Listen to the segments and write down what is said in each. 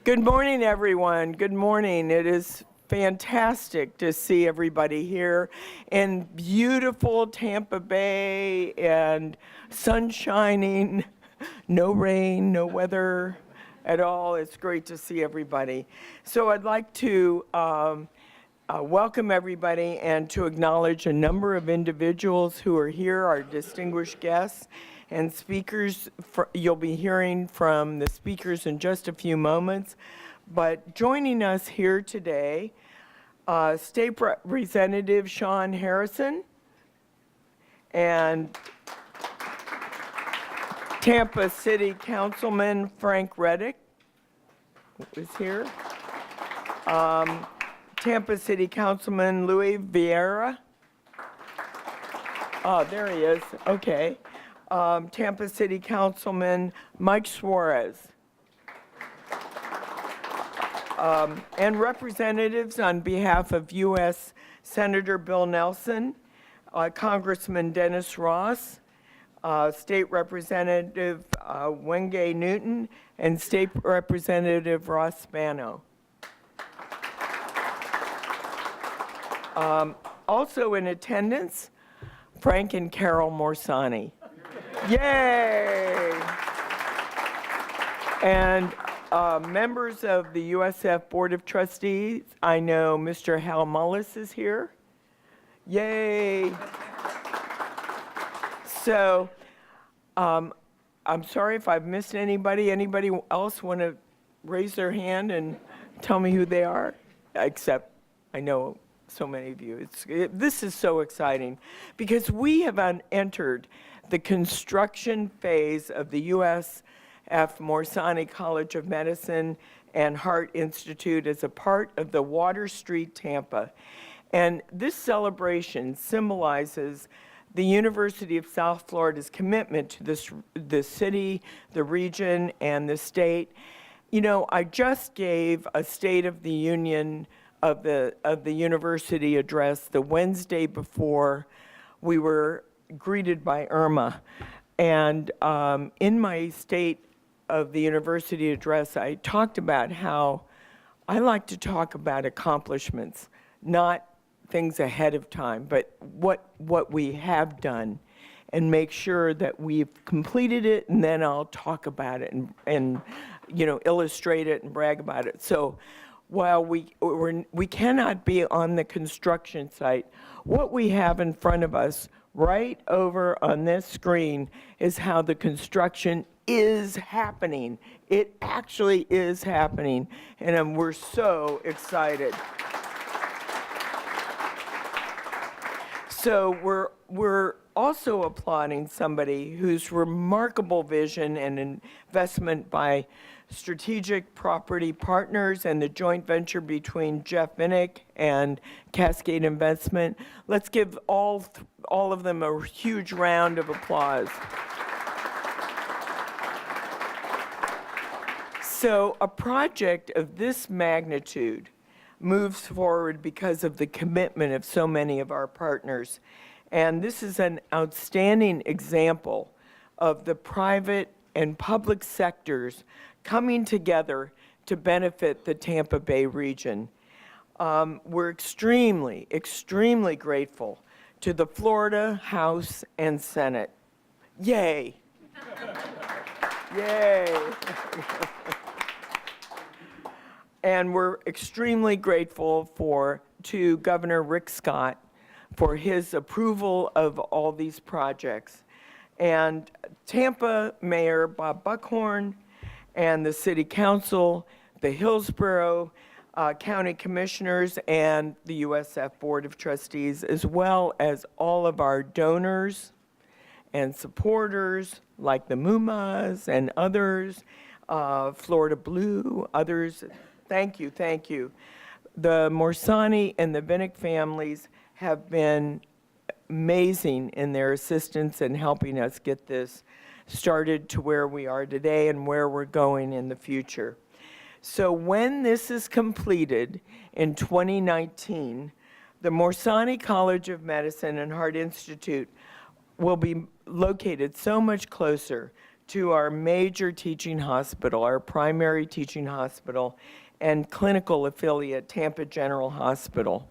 Good morning, everyone. Good morning. It is fantastic to see everybody here in beautiful Tampa Bay and sun shining, no rain, no weather at all. It's great to see everybody. So I'd like to welcome everybody and to acknowledge a number of individuals who are here, our distinguished guests and speakers. You'll be hearing from the speakers in just a few moments. But joining us here today, State Representative Sean Harrison and Tampa City Councilman Frank Reddick is here. Tampa City Councilman Louis Vieira. Oh, there he is. Okay. Tampa City Councilman Mike Suarez. And representatives on behalf of U.S. Senator Bill Nelson, Congressman Dennis Ross, State Representative Wenge Newton, and State Representative Ross Spano. Also in attendance, Frank and Carol Morsani. Yay! And members of the USF Board of Trustees, I know Mr. Hal Mullis is here. Yay! So, I'm sorry if I've missed anybody. Anybody else want to raise their hand and tell me who they are? Except I know so many of you. This is so exciting because we have entered the construction phase of the USF Morsani College of Medicine and Heart Institute as a part of the Water Street Tampa. And this celebration symbolizes the University of South Florida's commitment to the city, the region, and the state. You know, I just gave a State of the Union of the university address the Wednesday before we were greeted by Irma. And in my State of the University address, I talked about how I like to talk about accomplishments, not things ahead of time, but what we have done, and make sure that we've completed it, and then I'll talk about it and you know, illustrate it and brag about it. So while we cannot be on the construction site, what we have in front of us right over on this screen is how the construction is happening. It actually is happening, and we're so excited. So we're also applauding somebody whose remarkable vision and investment by Strategic Property Partners and the joint venture between Jeff Vinnick and Cascade Investment. Let's give all of them a huge round of applause. So a project of this magnitude moves forward because of the commitment of so many of our partners. And this is an outstanding example of the private and public sectors coming together to benefit the Tampa Bay region. We're extremely, extremely grateful to the Florida House and Senate. Yay! Yay! And we're extremely grateful to Governor Rick Scott for his approval of all these projects. And Tampa Mayor Bob Buckhorn and the City Council, the Hillsborough County Commissioners, and the USF Board of Trustees, as well as all of our donors and supporters like the Mumas and others, Florida Blue, others. Thank you, thank you. The Morsani and the Vinnick families have been amazing in their assistance in helping us get this started to where we are today and where we're going in the future. So when this is completed in 2019, the Morsani College of Medicine and Heart Institute will be located so much closer to our major teaching hospital, our primary teaching hospital, and clinical affiliate, Tampa General Hospital.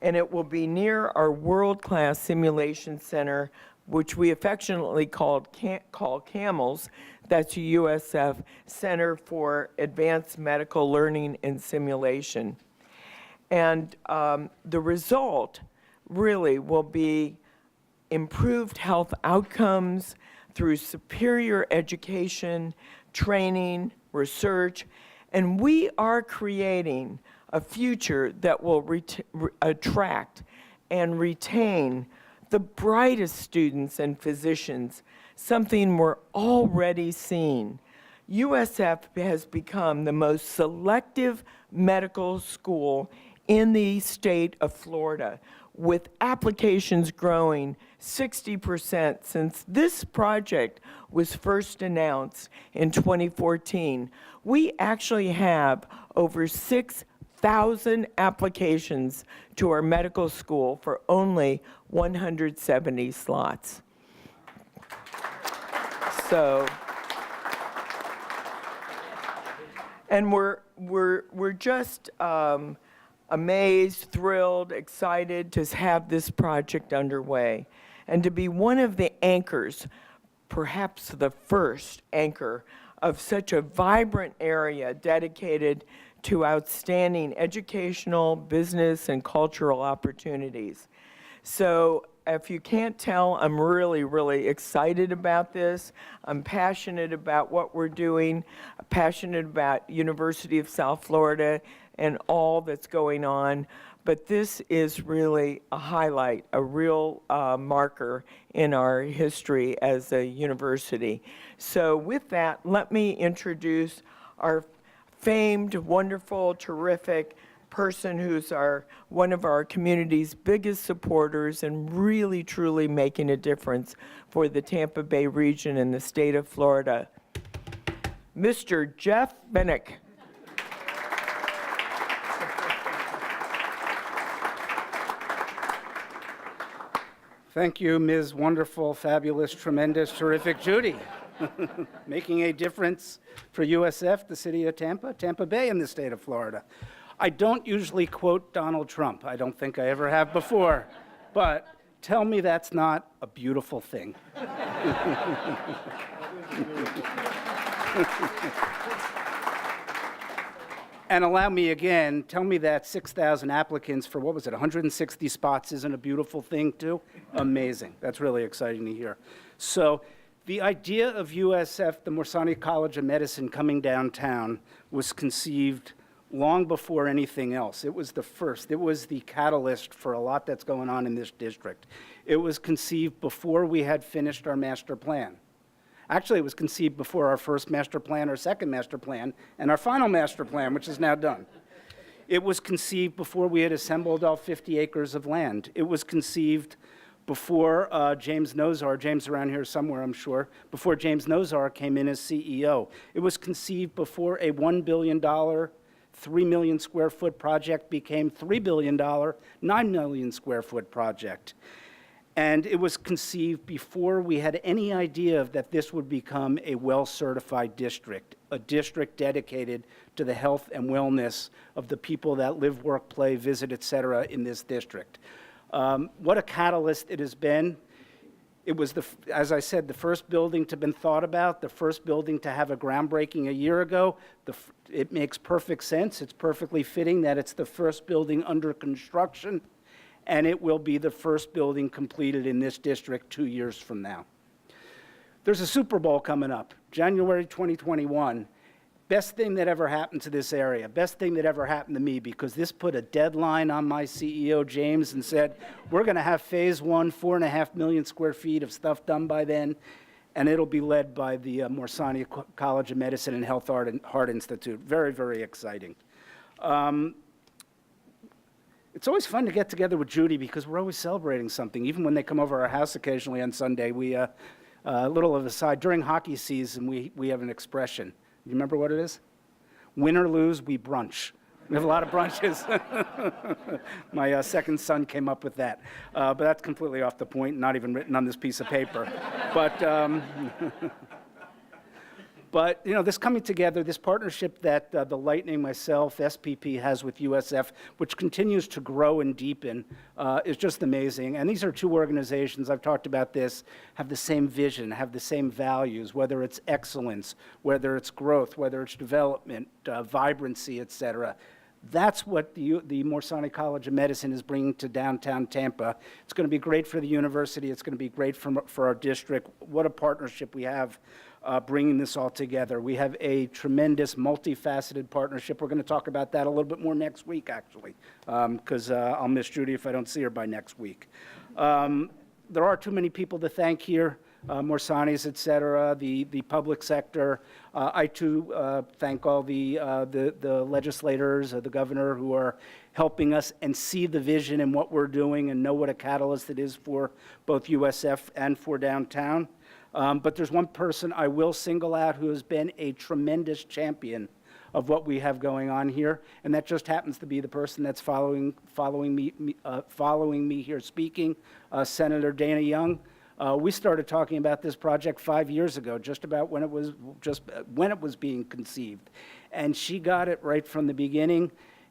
And it will be near our world-class simulation center, which we affectionately call CAMELS. That's a USF Center for Advanced Medical Learning and Simulation. And the result really will be improved health outcomes through superior education, training, research, and we are creating a future that will attract and retain the brightest students and physicians, something we're already seeing. USF has become the most selective medical school in the state of Florida, with applications growing 60% since this project was first announced in 2014. We actually have over 6,000 applications to our medical school for only 170 slots. So, and we're just amazed, thrilled, excited to have this project underway and to be one of the anchors, perhaps the first anchor of such a vibrant area dedicated to outstanding educational, business, and cultural opportunities. So if you can't tell, I'm really, really excited about this. I'm passionate about what we're doing, passionate about University of South Florida and all that's going on. But this is really a highlight, a real marker in our history as a university. So with that, let me introduce our famed, wonderful, terrific person who's one of our community's biggest supporters and really, truly making a difference for the Tampa Bay region and the state of Florida, Mr. Jeff Bennick. Thank you, Ms. Wonderful, Fabulous, Tremendous, Terrific Judy. Making a difference for USF, the city of Tampa, Tampa Bay, and the state of Florida. I don't usually quote Donald Trump. I don't think I ever have before. But tell me that's not a beautiful thing. And allow me again, tell me that 6,000 applicants for, 160 spots isn't a beautiful thing too? Amazing. That's really exciting to hear. So the idea of USF, the Morsani College of Medicine, coming downtown was conceived long before anything else. It was the first. It was the catalyst for a lot that's going on in this district. It was conceived before we had finished our master plan. Actually, it was conceived before our first master plan, our second master plan, and our final master plan, which is now done. It was conceived before we had assembled all 50 acres of land. It was conceived before James Nozar, James around here somewhere, I'm sure, before James Nozar came in as CEO. It was conceived before a $1 billion, 3 million square foot project became $3 billion, 9 million square foot project. And it was conceived before we had any idea that this would become a well-certified district, a district dedicated to the health and wellness of the people that live, work, play, visit, et cetera, in this district. What a catalyst it has been. It was, as I said, the first building to have been thought about, the first building to have a groundbreaking a year ago. It makes perfect sense. It's perfectly fitting that it's the first building under construction, and it will be the first building completed in this district 2 years from now. There's a Super Bowl coming up, January 2021. Best thing that ever happened to this area, best thing that ever happened to me, because this put a deadline on my CEO, James, and said, we're going to have phase one, 4.5 million square feet of stuff done by then, and it'll be led by the Morsani College of Medicine and Heart Institute. Very, very exciting. It's always fun to get together with Judy because we're always celebrating something. Even when they come over our house occasionally on Sunday, we, a little of a side, during hockey season, we have an expression. You remember what it is? Win or lose, we brunch. We have a lot of brunches. My second son came up with that. But that's completely off the point, not even written on this piece of paper. But But, this coming together, this partnership that the Lightning, myself, SPP has with USF, which continues to grow and deepen, is just amazing. And these are two organizations, I've talked about this, have the same vision, have the same values, whether it's excellence, whether it's growth, whether it's development, vibrancy, et cetera. That's what the Morsani College of Medicine is bringing to downtown Tampa. It's going to be great for the university. It's going to be great for our district. What a partnership we have bringing this all together. We have a tremendous, multifaceted partnership. We're going to talk about that a little bit more next week, actually, because I'll miss Judy if I don't see her by next week. There are too many people to thank here. Morsanis, et cetera, the public sector. I too thank all the legislators, the governor, who are helping us and see the vision in what we're doing and know what a catalyst it is for both USF and for downtown. But there's one person I will single out who has been a tremendous champion of what we have going on here, and that just happens to be the person that's following me here speaking, Senator Dana Young. We started talking about this project 5 years ago, just about when it was being conceived, and she got it right from the beginning,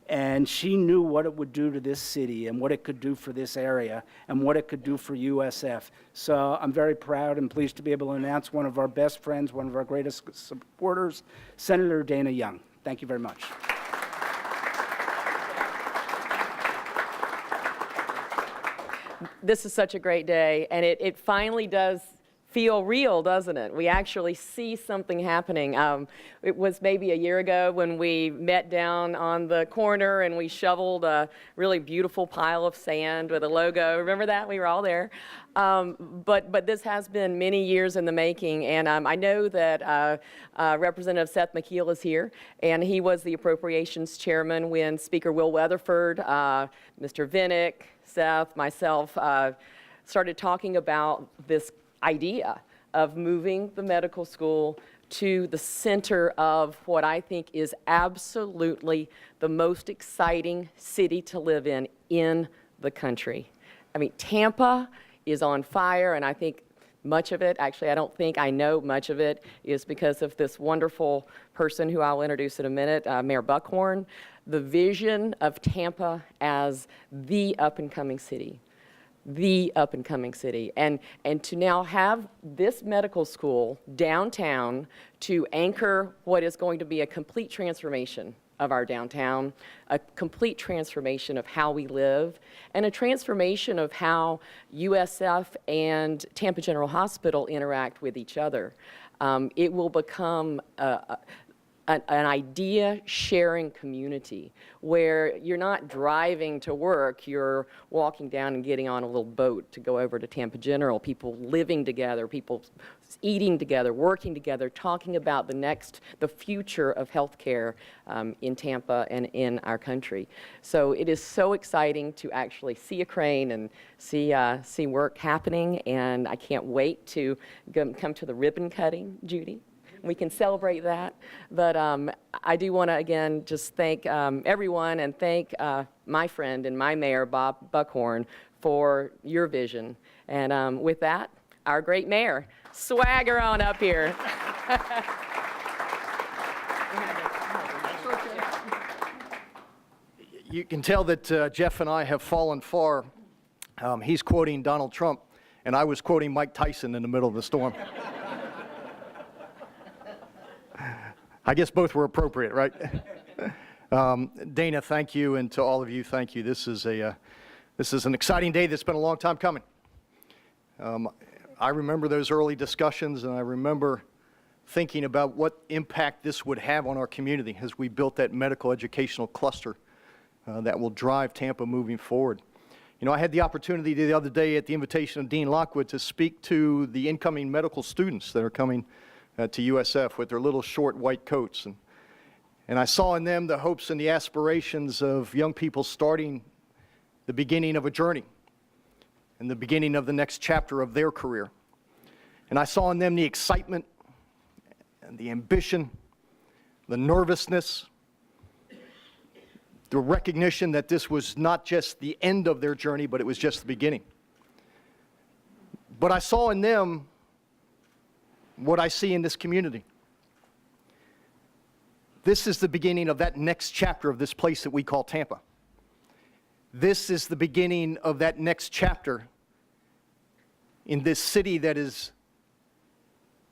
and she knew what it would do to this city and what it could do for this area and what it could do for USF. So I'm very proud and pleased to be able to announce one of our best friends, one of our greatest supporters, Senator Dana Young. Thank you very much. This is such a great day, and it finally does feel real, doesn't it? We actually see something happening. It was maybe a year ago when we met down on the corner and we shoveled a really beautiful pile of sand with a logo. Remember that? We were all there. But this has been many years in the making, and I know that Representative Seth McKeel is here, and he was the Appropriations Chairman when Speaker Will Weatherford, Mr. Vinnick, Seth, myself started talking about this idea of moving the medical school to the center of what I think is absolutely the most exciting city to live in the country. I mean, Tampa is on fire, and I think much of it, actually I don't think, I know much of it is because of this wonderful person who I'll introduce in a minute, Mayor Buckhorn. The vision of Tampa as the up-and-coming city. The up-and-coming city. And to now have this medical school downtown to anchor what is going to be a complete transformation of our downtown, a complete transformation of how we live, and a transformation of how USF and Tampa General Hospital interact with each other. It will become an idea-sharing community where you're not driving to work, you're walking down and getting on a little boat to go over to Tampa General, people living together, people eating together, working together, talking about the future of healthcare in Tampa and in our country. So it is so exciting to actually see a crane and see work happening, and I can't wait to come to the ribbon cutting, Judy. We can celebrate that, but I do want to again just thank everyone and thank my friend and my mayor, Bob Buckhorn, for your vision. And with that, our great mayor, swagger on up here. You can tell that Jeff and I have fallen far. He's quoting Donald Trump, and I was quoting Mike Tyson in the middle of the storm. I guess both were appropriate, right? Dana, thank you, and to all of you, thank you. This is an exciting day that's been a long time coming. I remember those early discussions, and I remember thinking about what impact this would have on our community as we built that medical educational cluster that will drive Tampa moving forward. You know, I had the opportunity the other day at the invitation of Dean Lockwood to speak to the incoming medical students that are coming to USF with their little short white coats. And I saw in them the hopes and the aspirations of young people starting the beginning of a journey and the beginning of the next chapter of their career. And I saw in them the excitement and the ambition, the nervousness, the recognition that this was not just the end of their journey, but it was just the beginning. But I saw in them what I see in this community. This is the beginning of that next chapter of this place that we call Tampa. This is the beginning of that next chapter in this city that is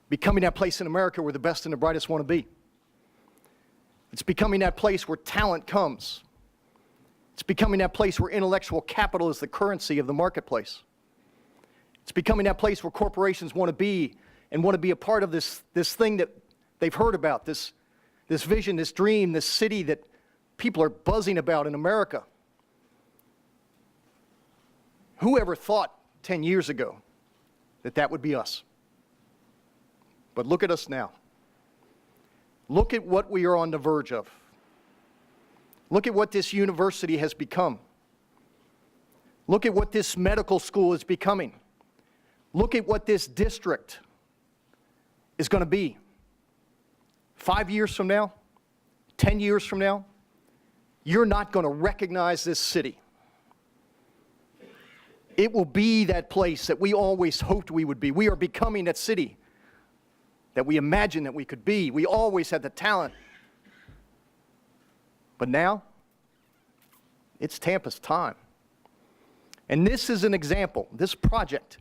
becoming that place in America where the best and the brightest want to be. It's becoming that place where talent comes. It's becoming that place where intellectual capital is the currency of the marketplace. It's becoming that place where corporations want to be and want to be a part of this thing that they've heard about, this vision, this dream, this city that people are buzzing about in America. Whoever thought 10 years ago that that would be us? But look at us now. Look at what we are on the verge of. Look at what this university has become. Look at what this medical school is becoming. Look at what this district is going to be. 5 years from now, 10 years from now, you're not going to recognize this city. It will be that place that we always hoped we would be. We are becoming that city that we imagined that we could be. We always had the talent. But now, it's Tampa's time. And this is an example. This project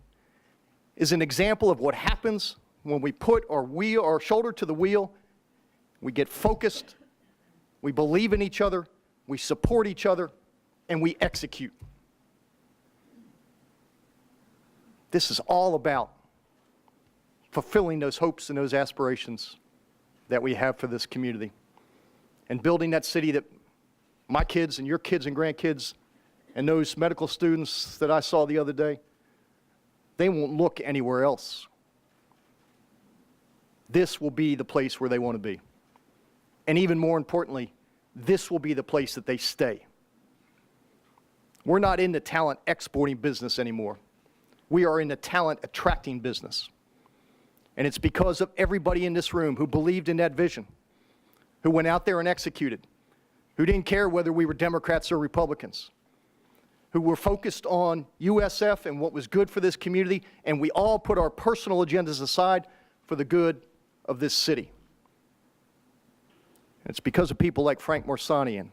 is an example of what happens when we put our shoulder to the wheel, we get focused, we believe in each other, we support each other, and we execute. This is all about fulfilling those hopes and those aspirations that we have for this community and building that city that my kids and your kids and grandkids and those medical students that I saw the other day, they won't look anywhere else. This will be the place where they want to be. And even more importantly, this will be the place that they stay. We're not in the talent exporting business anymore. We are in the talent attracting business. And it's because of everybody in this room who believed in that vision, who went out there and executed, who didn't care whether we were Democrats or Republicans, who were focused on USF and what was good for this community, and we all put our personal agendas aside for the good of this city. And it's because of people like Frank Morsani and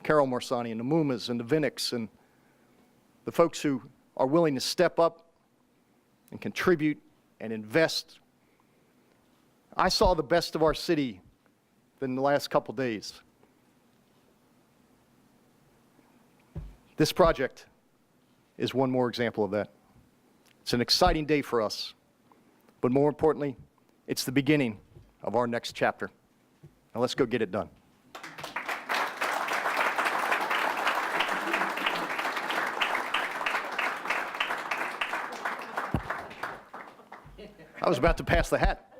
Carol Morsani and the Mumas and the Vinicks and the folks who are willing to step up and contribute and invest. I saw the best of our city in the last couple days. This project is one more example of that. It's an exciting day for us, but more importantly, it's the beginning of our next chapter. Now let's go get it done. I was about to pass the hat.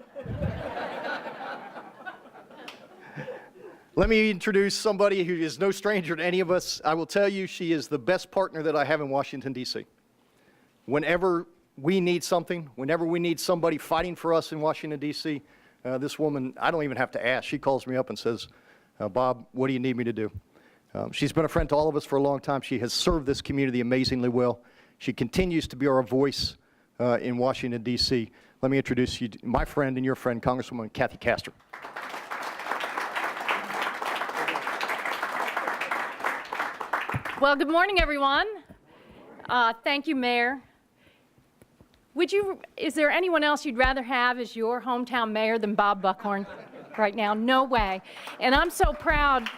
Let me introduce somebody who is no stranger to any of us. I will tell you, she is the best partner that I have in Washington, D.C. Whenever we need something, whenever we need somebody fighting for us in Washington, D.C., this woman, I don't even have to ask. She calls me up and says, Bob, what do you need me to do? She's been a friend to all of us for a long time. She has served this community amazingly well. She continues to be our voice in Washington, D.C. Let me introduce you to my friend and your friend, Congresswoman Kathy Castor. Well, good morning, everyone. Thank you, Mayor. Is there anyone else you'd rather have as your hometown mayor than Bob Buckhorn right now? No way. And I'm so proud.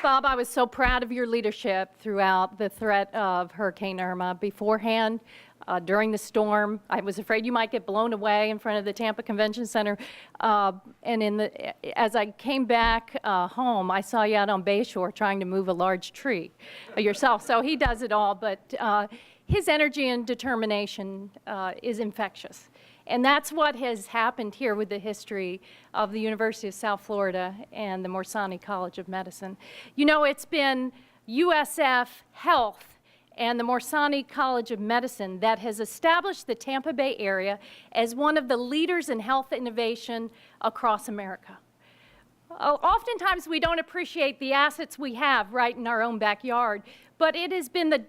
Bob, I was so proud of your leadership throughout the threat of Hurricane Irma. Beforehand, during the storm, I was afraid you might get blown away in front of the Tampa Convention Center. And as I came back home, I saw you out on Bayshore trying to move a large tree yourself. So he does it all, but his energy and determination is infectious. And that's what has happened here with the history of the University of South Florida and the Morsani College of Medicine. You know, it's been USF Health and the Morsani College of Medicine that has established the Tampa Bay area as one of the leaders in health innovation across America. Oftentimes, we don't appreciate the assets we have right in our own backyard, but it has been the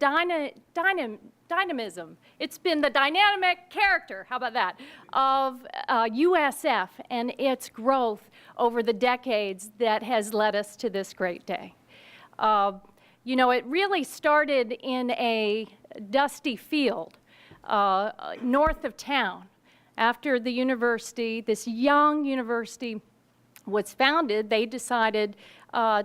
dynamism. It's been the dynamic character, how about that, of USF and its growth over the decades that has led us to this great day. You know, it really started in a dusty field north of town. After the university, this young university was founded, they decided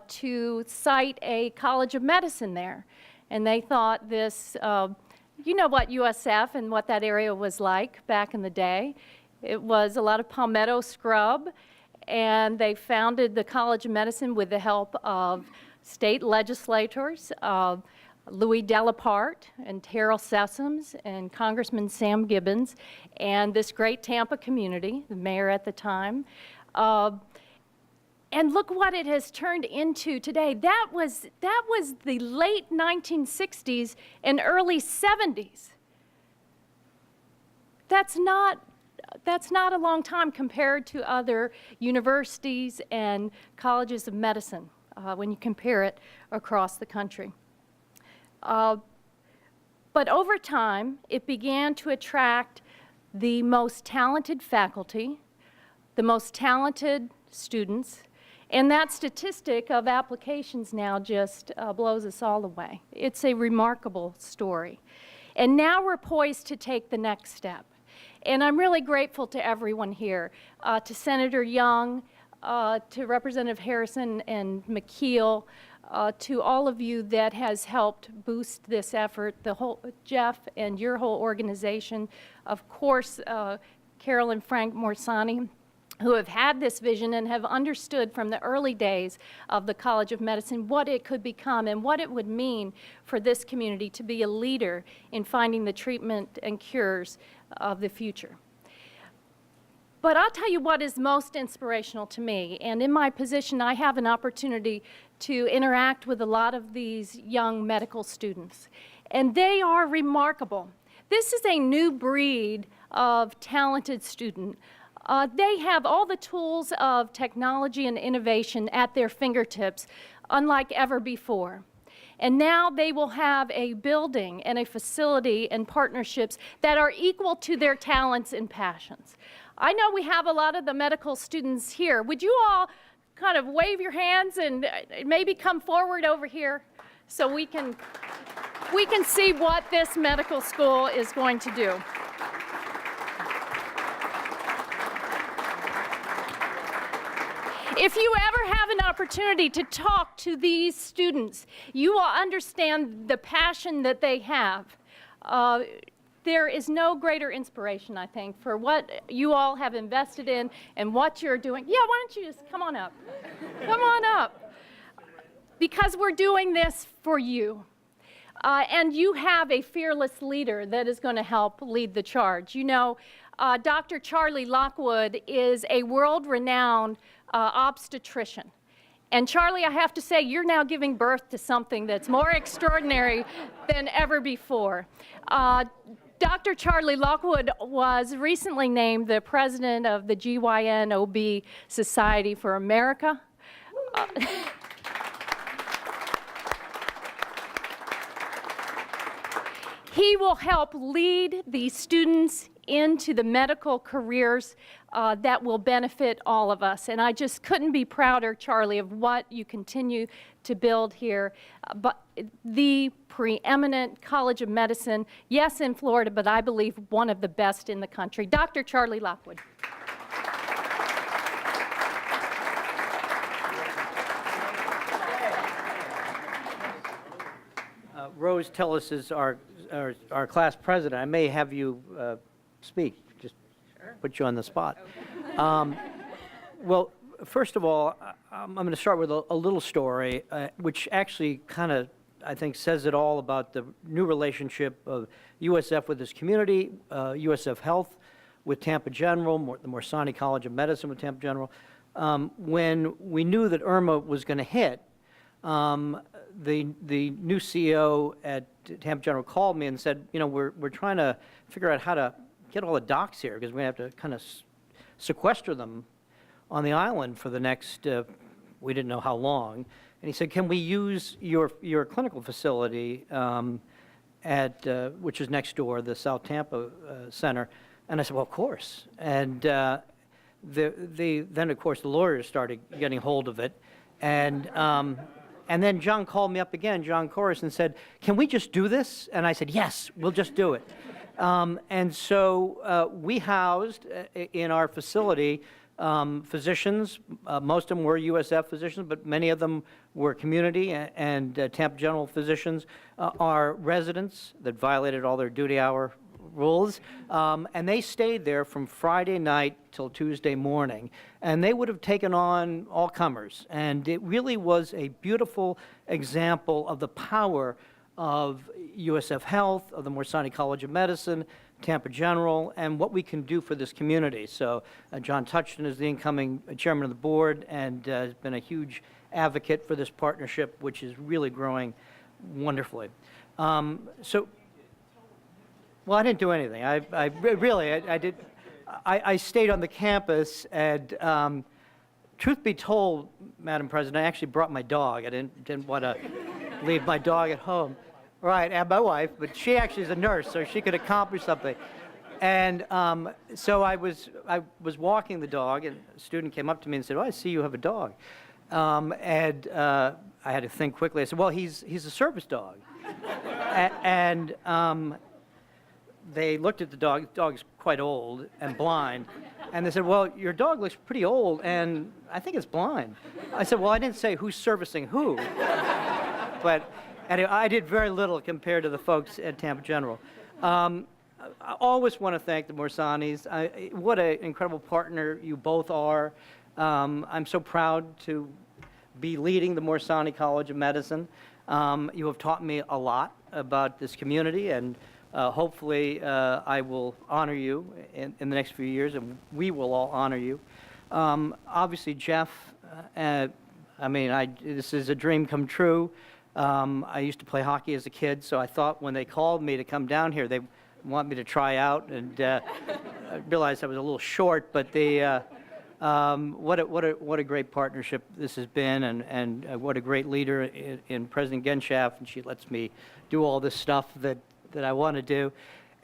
to site a College of Medicine there. And they thought this, you know what USF and what that area was like back in the day. It was a lot of palmetto scrub, and they founded the College of Medicine with the help of state legislators, Louis Delaparte and Terrell Sessoms and Congressman Sam Gibbons, and this great Tampa community, the mayor at the time. And look what it has turned into today. That was the late 1960s and early 70s. That's not a long time compared to other universities and colleges of medicine when you compare it across the country. But over time, it began to attract the most talented faculty, the most talented students, and that statistic of applications now just blows us all away. It's a remarkable story. And now we're poised to take the next step. And I'm really grateful to everyone here, to Senator Young, to Representative Harrison and McKeel, to all of you that has helped boost this effort, the whole, Jeff and your whole organization, of course, Carol and Frank Morsani, who have had this vision and have understood from the early days of the College of Medicine what it could become and what it would mean for this community to be a leader in finding the treatment and cures of the future. But I'll tell you what is most inspirational to me, and in my position I have an opportunity to interact with a lot of these young medical students, and they are remarkable. This is a new breed of talented student. They have all the tools of technology and innovation at their fingertips, unlike ever before. And now they will have a building and a facility and partnerships that are equal to their talents and passions. I know we have a lot of the medical students here. Would you all kind of wave your hands and maybe come forward over here so we can see what this medical school is going to do? If you ever have an opportunity to talk to these students, you will understand the passion that they have. There is no greater inspiration, I think, for what you all have invested in and what you're doing. Yeah, why don't you just come on up? Come on up. Because we're doing this for you. And you have a fearless leader that is going to help lead the charge. You know, Dr. Charlie Lockwood is a world-renowned obstetrician. And Charlie, I have to say, you're now giving birth to something that's more extraordinary than ever before. Dr. Charlie Lockwood was recently named the president of the GYN-OB Society for America. He will help lead these students into the medical careers that will benefit all of us. And I just couldn't be prouder, Charlie, of what you continue to build here. But the preeminent College of Medicine, yes, in Florida, but I believe one of the best in the country. Dr. Charlie Lockwood. Rose Tillis is our class president. I may have you speak, just put you on the spot. Well, first of all, I'm going to start with a little story, which actually kind of, I think, says it all about the new relationship of USF with this community, USF Health with Tampa General, the Morsani College of Medicine with Tampa General. When we knew that Irma was going to hit, the new CEO at Tampa General called me and said, you know, we're trying to figure out how to get all the docs here because we have to kind of sequester them on the island for the next We didn't know how long. And he said, can we use your clinical facility which is next door, the South Tampa Center? And I said, well, of course. And then, of course, the lawyers started getting hold of it. And then John called me up again, John Corus, and said, can we just do this? And I said, yes, we'll just do it. And so we housed in our facility physicians. Most of them were USF physicians, but many of them were community and Tampa General physicians. Our residents that violated all their duty hour rules, and they stayed there from Friday night till Tuesday morning, and they would have taken on all comers. And it really was a beautiful example of the power of USF Health, of the Morsani College of Medicine, Tampa General, and what we can do for this community. So John Touchton is the incoming chairman of the board and has been a huge advocate for this partnership, which is really growing wonderfully. Well, I didn't do anything. I stayed on the campus, and truth be told, Madam President, I actually brought my dog. I didn't want to leave my dog at home. Right, and my wife, but she actually is a nurse, so she could accomplish something. And so I was walking the dog, and a student came up to me and said, "Oh, I see you have a dog." And I had to think quickly. I said, "Well, he's a service dog." And they looked at the dog. The dog's quite old and blind. And they said, "Well, your dog looks pretty old, and I think it's blind." I said, "Well, I didn't say who's servicing who." But anyway, I did very little compared to the folks at Tampa General. I always want to thank the Morsanis. What an incredible partner you both are. I'm so proud to be leading the Morsani College of Medicine. You have taught me a lot about this community, and hopefully I will honor you in the next few years, and we will all honor you. Obviously, Jeff, this is a dream come true. I used to play hockey as a kid, so I thought when they called me to come down here, they want me to try out, and I realized I was a little short, but what a great partnership this has been, and what a great leader in President Genschaft, and she lets me do all this stuff that I want to do.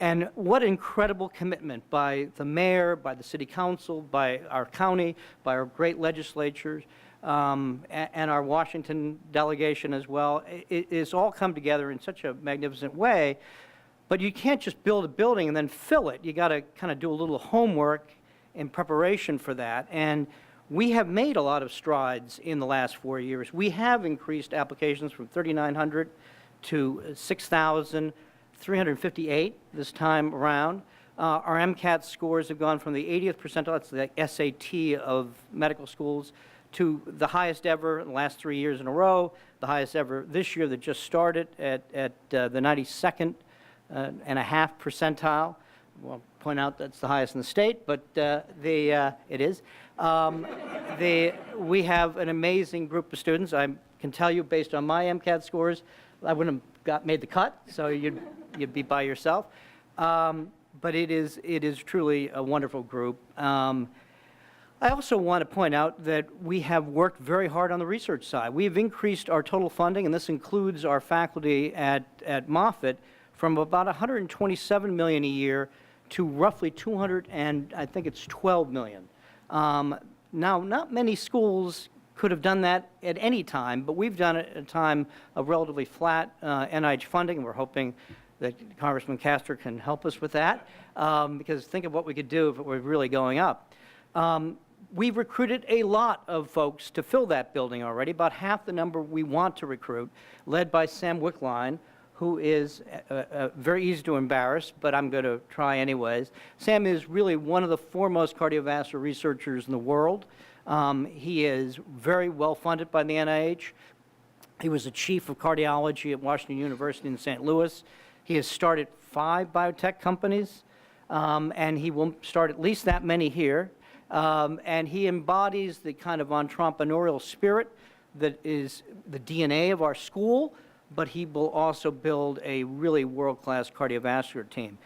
And what incredible commitment by the mayor, by the city council, by our county, by our great legislatures, and our Washington delegation as well. It's all come together in such a magnificent way, but you can't just build a building and then fill it. You got to kind of do a little homework in preparation for that, and we have made a lot of strides in the last 4 years. We have increased applications from 3,900 to 6,358 this time around. Our MCAT scores have gone from the 80th percentile, that's the SAT of medical schools, to the highest ever in the last 3 years in a row, the highest ever this year that just started at the 92nd and a half percentile. Well, point out that's the highest in the state, but it is. We have an amazing group of students. I can tell you, based on my MCAT scores, I wouldn't have made the cut, so you'd be by yourself. But it is truly a wonderful group. I also want to point out that we have worked very hard on the research side. We've increased our total funding, and this includes our faculty at Moffitt, from about $127 million a year to roughly $212 million. Now, not many schools could have done that at any time, but we've done it at a time of relatively flat NIH funding, and we're hoping that Congressman Castor can help us with that, because think of what we could do if it were really going up. We've recruited a lot of folks to fill that building already, about half the number we want to recruit, led by Sam Wickline, who is very easy to embarrass, but I'm going to try anyways. Sam is really one of the foremost cardiovascular researchers in the world. He is very well funded by the NIH. He was the chief of cardiology at Washington University in St. Louis. He has started 5 biotech companies, and he will start at least that many here. And he embodies the kind of entrepreneurial spirit that is the DNA of our school, but he will also build a really world-class cardiovascular team.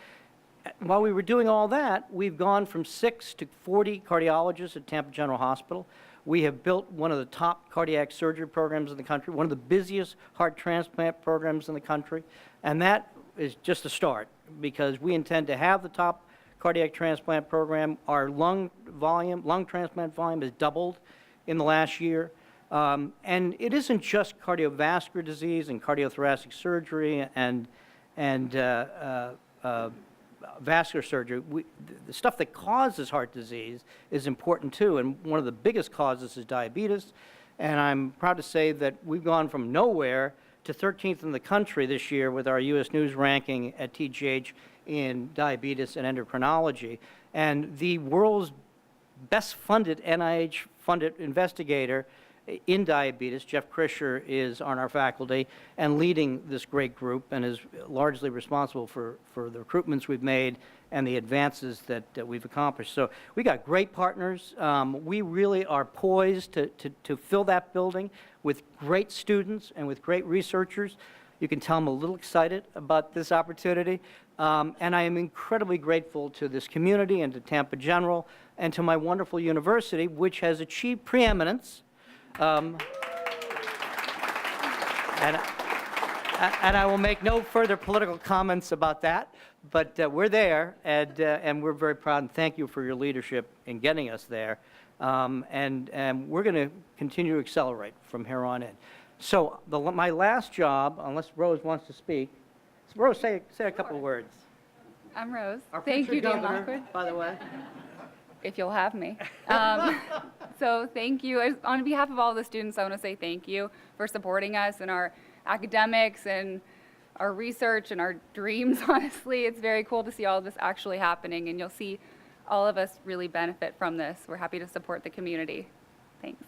While we were doing all that, we've gone from 6 to 40 cardiologists at Tampa General Hospital. We have built one of the top cardiac surgery programs in the country, one of the busiest heart transplant programs in the country, and that is just a start, because we intend to have the top cardiac transplant program. Our lung transplant volume has doubled in the last year. And it isn't just cardiovascular disease and cardiothoracic surgery and vascular surgery. The stuff that causes heart disease is important too, and one of the biggest causes is diabetes. And I'm proud to say that we've gone from nowhere to 13th in the country this year with our U.S. News ranking at TGH in diabetes and endocrinology. And the world's best funded NIH-funded investigator in diabetes, Jeff Krischer, is on our faculty and leading this great group and is largely responsible for the recruitments we've made and the advances that we've accomplished. So we got great partners. We really are poised to fill that building with great students and with great researchers. You can tell I'm a little excited about this opportunity. And I am incredibly grateful to this community and to Tampa General and to my wonderful university, which has achieved preeminence. And I will make no further political comments about that, but we're there, and we're very proud, and thank you for your leadership in getting us there. And we're going to continue to accelerate from here on in. So my last job, unless Rose wants to speak, Rose, say a couple of words. I'm Rose. Our Thank future you, Dean governor, Lockwood, by the way. if you'll have me. So thank you. On behalf of all the students, I want to say thank you for supporting us in our academics and our research and our dreams, honestly. It's very cool to see all of this actually happening, and you'll see all of us really benefit from this. We're happy to support the community. Thanks.